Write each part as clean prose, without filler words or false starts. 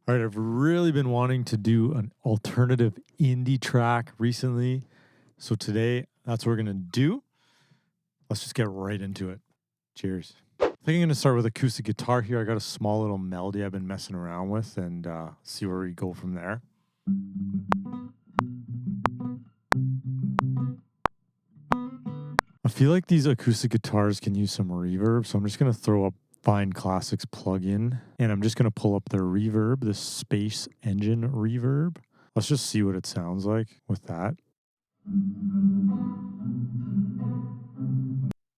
All right, I've really been wanting to do an alternative indie track recently. So today, that's what we're going to do. Let's just get right into it. Cheers. I think I'm going to start with acoustic guitar here. I got a small little melody I've been messing around with and see where we go from there. I feel like these acoustic guitars can use some reverb, so I'm just going to throw up Find Classics plugin, and I'm just going to pull up the reverb, the Space Engine reverb. Let's just see what it sounds like with that.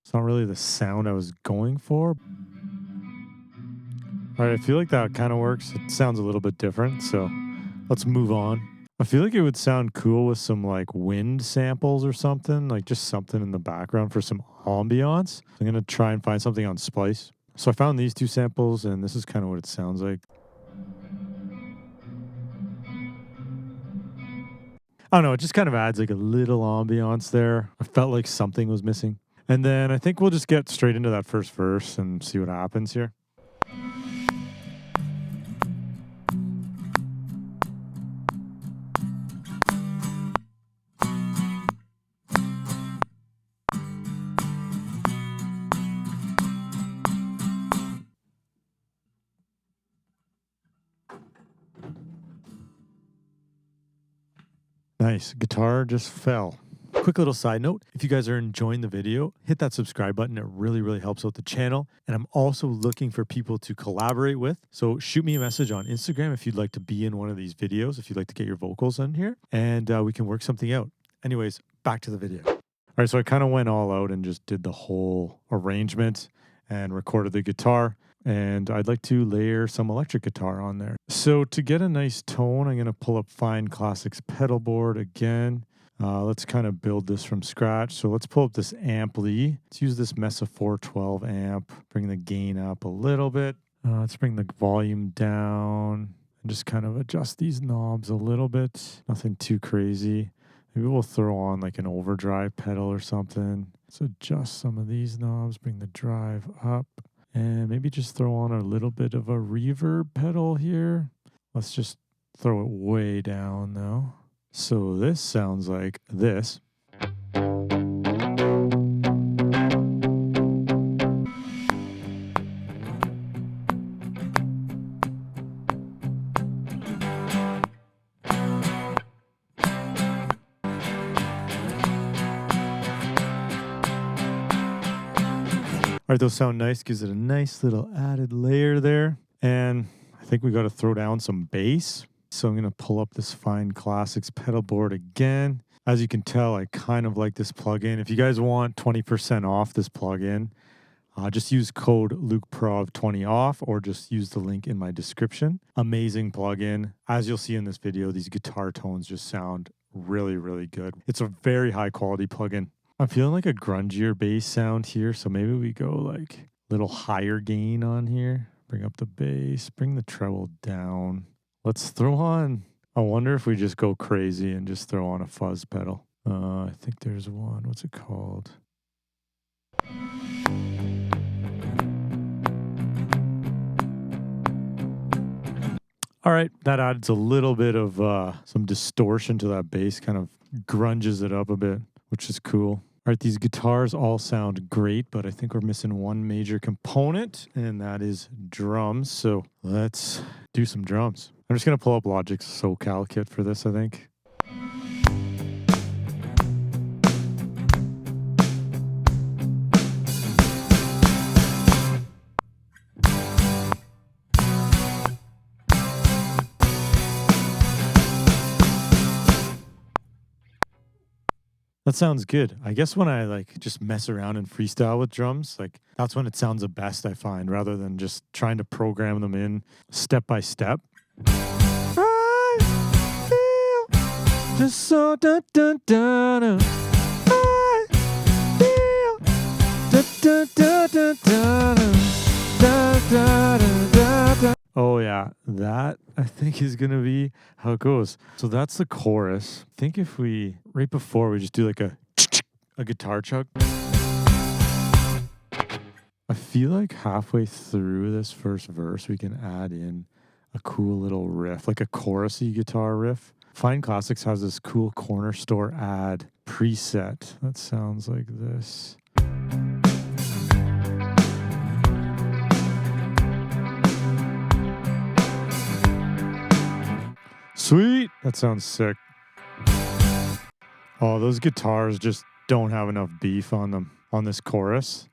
It's not really the sound I was going for. All right, I feel like that kind of works. It sounds a little bit different, so let's move on. I feel like it would sound cool with some like wind samples or something, like just something in the background for some ambiance. I'm going to try and find something on Splice. So I found these two samples, and this is kind of what it sounds like. I don't know, it just kind of adds like a little ambiance there. I felt like something was missing. And then I think we'll just get straight into that first verse and see what happens here. Nice. Guitar just fell. Quick little side note, if you guys are enjoying the video, hit that subscribe button. It really helps out the channel. And I'm also looking for people to collaborate with. So shoot me a message on Instagram if you'd like to be in one of these videos, if you'd like to get your vocals in here, and we can work something out. Anyways, back to the video. All right, so I kind of went all out and just did the whole arrangement and recorded the guitar. And I'd like to layer some electric guitar on there. So to get a nice tone, I'm going to pull up Find Classics pedal board again. Let's kind of build this from scratch. So let's pull up this ampli. Let's use this Mesa 412 amp. Bring the gain up a little bit. Let's bring the volume down and just kind of adjust these knobs a little bit. Nothing too crazy. Maybe we'll throw on like an overdrive pedal or something. Let's adjust some of these knobs. Bring the drive up. And maybe just throw on a little bit of a reverb pedal here. Let's just throw it way down though. So this sounds like this. All right, those sound nice. Gives it a nice little added layer there. And I think we got to throw down some bass. So I'm going to pull up this Find Classics pedal board again. As you can tell, I kind of like this plugin. If you guys want 20% off this plugin, just use code LukeProv20off or just use the link in my description. Amazing plugin. As you'll see in this video, these guitar tones just sound really good. It's a very high quality plugin. I'm feeling like a grungier bass sound here, so maybe we go like a little higher gain on here. Bring up the bass, bring the treble down. Let's throw on, I wonder if we just go crazy and just throw on a fuzz pedal. I think there's one, what's it called? All right, that adds a little bit of some distortion to that bass, kind of grunges it up a bit, which is cool. All right, these guitars all sound great, but I think we're missing one major component, and that is drums. So let's do some drums. I'm just going to pull up Logic's SoCal kit for this, I think. That sounds good. I guess when I like just mess around and freestyle with drums, like that's when it sounds the best, I find, rather than just trying to program them in step by step. I feel just so I feel Oh yeah, that I think is gonna be how it goes. So that's the chorus. I think if we right before we just do like a guitar chug. I feel like halfway through this first verse we can add in a cool little riff, like a chorusy guitar riff. Fine Classics has this cool corner store ad preset that sounds like this. Sweet! That sounds sick. Oh, those guitars just don't have enough beef on them on this chorus.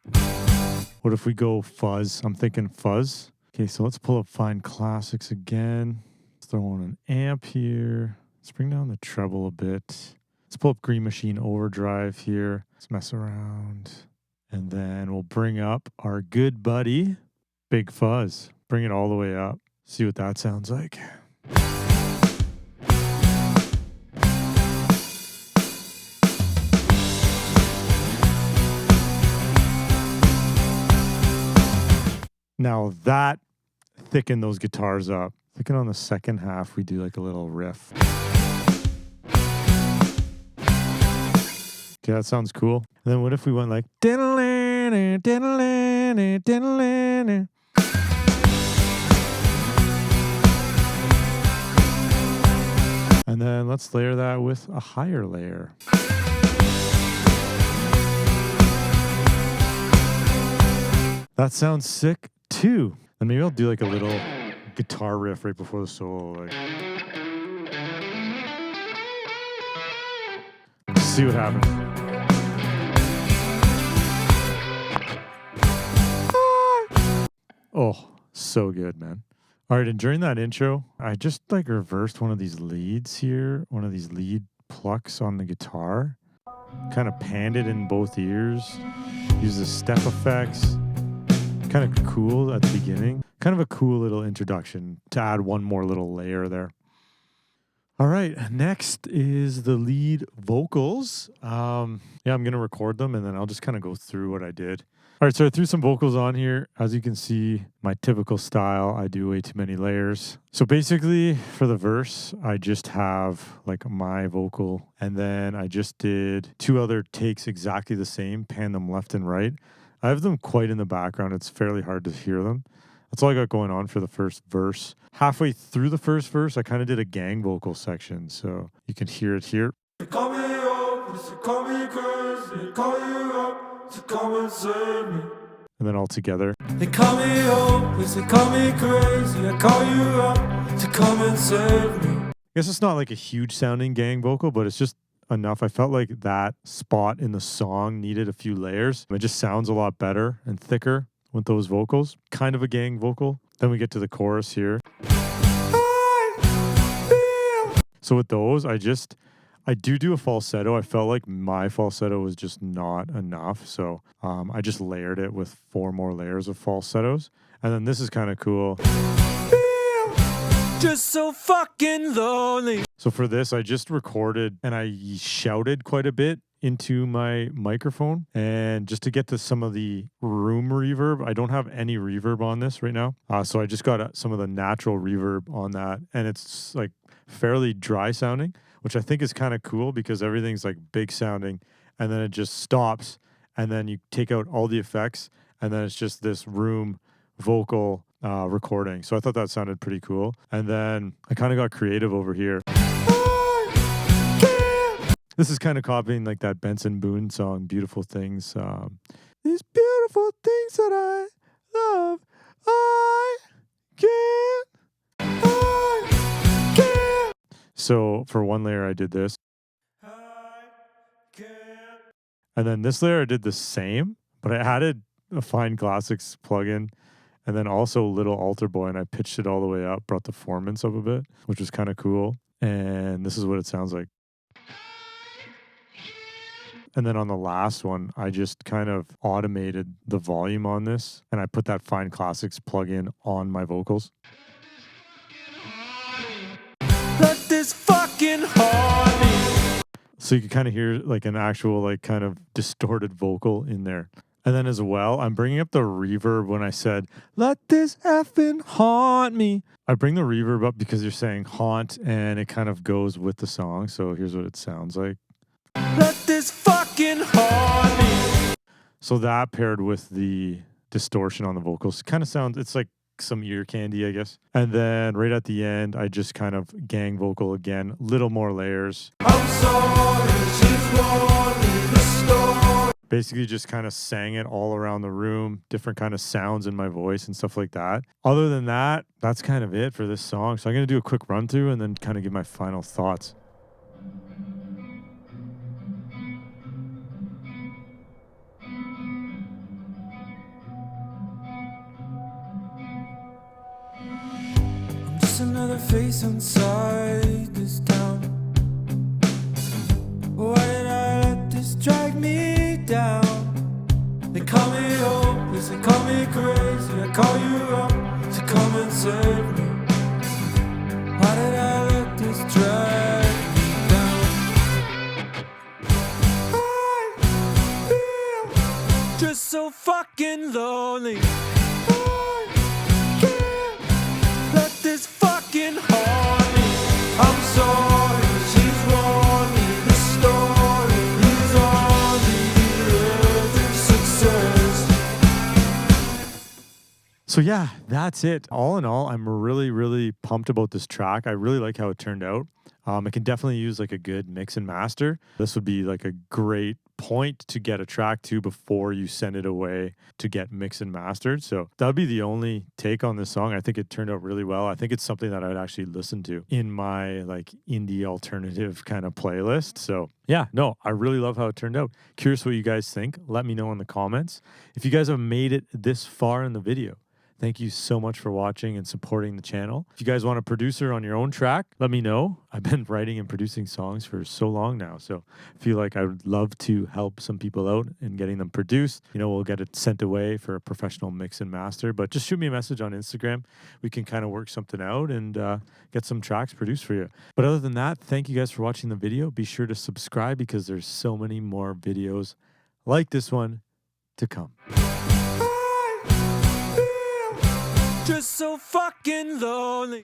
What if we go fuzz? I'm thinking fuzz. Okay, so let's pull up Fine Classics again. Let's throw on an amp here. Let's bring down the treble a bit. Let's pull up Green Machine Overdrive here. Let's mess around. And then we'll bring up our good buddy, Big Fuzz. Bring it all the way up. See what that sounds like. Now that thickened those guitars up. Thinking on the second half, we do like a little riff. Okay, that sounds cool. And then what if we went like... And then let's layer that with a higher layer. That sounds sick too. And maybe I'll do like a little guitar riff right before the solo. Like, see what happens. Oh, so good, man. All right, and during that intro, I just like reversed one of these leads here, one of these lead plucks on the guitar. Kind of panned it in both ears. Use the step effects. Kind of cool at the beginning. Kind of a cool little introduction to add one more little layer there. All right, next is the lead vocals. I'm going to record them and then I'll just kind of go through what I did. All right, so I threw some vocals on here. As you can see, my typical style, I do way too many layers. So basically, for the verse, I just have like my vocal, and then I just did 2 other takes exactly the same, pan them left and right. I have them quite in the background. It's fairly hard to hear them. That's all I got going on for the first verse. Halfway through the first verse, I kind of did a gang vocal section, so you can hear it here. They call me up, they call me crazy, they call you up to come and save me. And then all together. They call me up, they call me crazy, I call you up to come and save me. I guess it's not like a huge sounding gang vocal, but it's just enough. I felt like that spot in the song needed a few layers. It just sounds a lot better and thicker with those vocals. Kind of a gang vocal. Then we get to the chorus here. So with those, I do a falsetto. I felt like my falsetto was just not enough. So I just layered it with 4 more layers of falsettos. And then this is kind of cool. Just so fucking lonely. So for this, I just recorded and I shouted quite a bit into my microphone, and just to get to some of the room reverb. I don't have any reverb on this right now. So I just got some of the natural reverb on that, and it's like fairly dry sounding, which I think is kind of cool because everything's like big sounding, and then it just stops, and then you take out all the effects, and then it's just this room vocal recording. So I thought that sounded pretty cool. And then I kind of got creative over here. This is kind of copying like that Benson Boone song, Beautiful Things. These beautiful things that I love, I can't. So for one layer, I did this. And then this layer, I did the same, but I added a Fine Classics plugin and then also Little Altar Boy, and I pitched it all the way up, brought the formants up a bit, which was kind of cool. And this is what it sounds like. And then on the last one, I just kind of automated the volume on this, and I put that Fine Classics plugin on my vocals. Let this fucking heart beat. So you can kind of hear like an actual like kind of distorted vocal in there. And then as well, I'm bringing up the reverb when I said, let this effing haunt me. I bring the reverb up because you're saying haunt, and it kind of goes with the song. So here's what it sounds like. Let this fucking heart beat. So that paired with the distortion on the vocals kind of sounds, it's like some ear candy, I guess. And then right at the end, I just kind of gang vocal again, little more layers. I'm sorry, she's wanting the story. Basically just kind of sang it all around the room, different kind of sounds in my voice and stuff like that. Other than that, that's kind of it for this song. So I'm going to do a quick run through and then kind of give my final thoughts. I'm just another face inside this town. Why did I let this drag me down? They call me hopeless, they call me crazy. I call you up to come and save me. Why did I let this drag me down? I feel just so fucking lonely. I can't let this fucking haunt me. I'm sorry, she's wanting the story. He's on the edge of success. So yeah, that's it. All in all, I'm really, really pumped about this track. I really like how it turned out. It can definitely use like a good mix and master. This would be like a great point to get a track to before you send it away to get mixed and mastered. So that would be the only take on this song. I think it turned out really well. I think it's something that I'd actually listen to in my like indie alternative kind of playlist. So yeah, no, I really love how it turned out. Curious what you guys think. Let me know in the comments. If you guys have made it this far in the video, thank you so much for watching and supporting the channel. If you guys want a producer on your own track, let me know. I've been writing and producing songs for so long now, so I feel like I would love to help some people out in getting them produced. You know, we'll get it sent away for a professional mix and master, but just shoot me a message on Instagram. We can kind of work something out and get some tracks produced for you. But other than that, thank you guys for watching the video. Be sure to subscribe because there's so many more videos like this one to come. Just so fucking lonely.